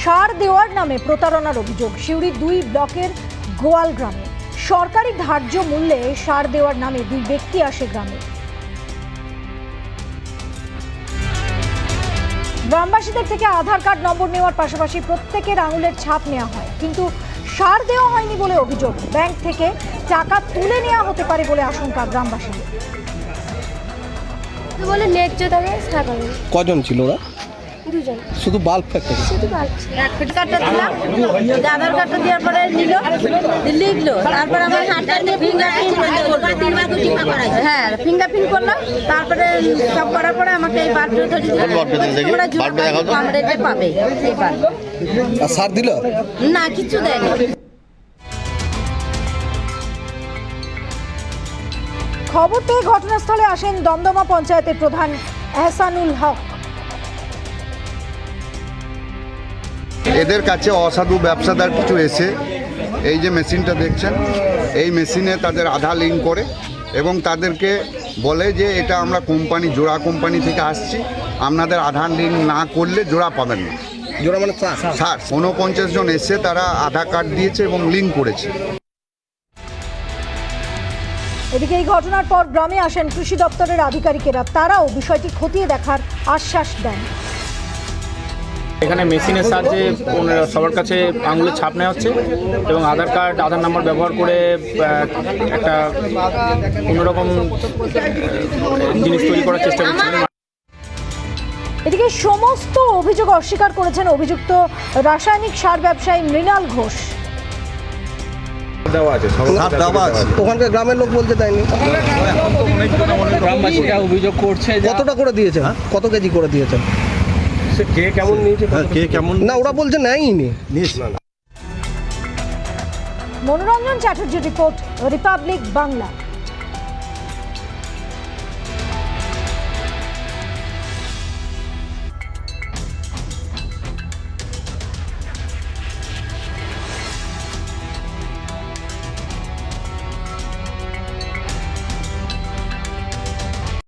সার দেওয়ার নামে প্রতারণার অভিযোগ সিউড়ি 2 ব্লকের গোয়াল গ্রামে। সরকারি ধার্য মূল্যে সার দেওয়ার নামে 2 ব্যক্তি আসে গ্রামে। গ্রামবাসীদের থেকে আধার কার্ড নম্বর নেওয়ার পাশাপাশি প্রত্যেকের আঙুলের ছাপ নেওয়া হয়, কিন্তু সার দেওয়া হয়নি বলে অভিযোগ। ব্যাংক থেকে টাকা তুলে নেওয়া হতে পারে বলে আশঙ্কা গ্রামবাসীদের। বলে ন্যায্য দামে সার পাবেন। কজন ছিল ওরা? 2 জন। শুধু বাল্ব ফ্যাক্টরি? শুধু বাল্ব। কার্ডটা দিলাম, আধার কার্ডটা দেওয়ার পরে লিখলো, তারপরে আমার হাতটা দিয়ে ফিঙ্গারপ্রিন্ট করলাম, তারপরে সব করার পরে আমাকে এই বাল্বটা ধরে পাবে এই বাল্ব। আর সার দিল না, কিছু দেয়নি। খবর পেয়ে ঘটনাস্থলে আসেন দমদমা পঞ্চায়েতের প্রধান এহসানুল হক। এদের কাছে অসাধু ব্যবসাদার কিছু এসে এই যে মেশিনটা দেখছেন, এই মেশিনে তাদের আধার লিঙ্ক করে এবং তাদেরকে বলে যে এটা আমরা কোম্পানি, জোড়া কোম্পানি থেকে আসছি, আপনাদের আধার লিঙ্ক না করলে জোড়া পাবেন না। জোড়া মানে স্যার 49 জন এসে তারা আধার কার্ড দিয়েছে এবং লিঙ্ক করেছে। এদিকে এই ঘটনার পর গ্রামে আসেন কৃষি দপ্তরের আধিকারিকেরা। তারাও বিষয়টি খতিয়ে দেখার আশ্বাস দেন। এখানে মেশিনের সাহায্যে সবার কাছে আঙুলের ছাপ নেওয়া হচ্ছে এবং আধার কার্ড, আধার নাম্বার ব্যবহার করে একটা অন্যরকম জিনিস তৈরি করার চেষ্টা করছে। এদিকে সমস্ত অভিযোগ অস্বীকার করেছেন অভিযুক্ত রাসায়নিক সার ব্যবসায়ী মৃণাল ঘোষ। ওখানকার গ্রামের লোক বলতে দেয়নি। গ্রামবাসীরা অভিযোগ করছে। কতটা করে দিয়েছে? কত কেজি করে দিয়েছে? কে কেমন নিয়েছে, কে কেমন না, ওরা বলছে নেয়নি। মনোরঞ্জন চ্যাটার্জি রিপোর্ট, রিপাবলিক বাংলা।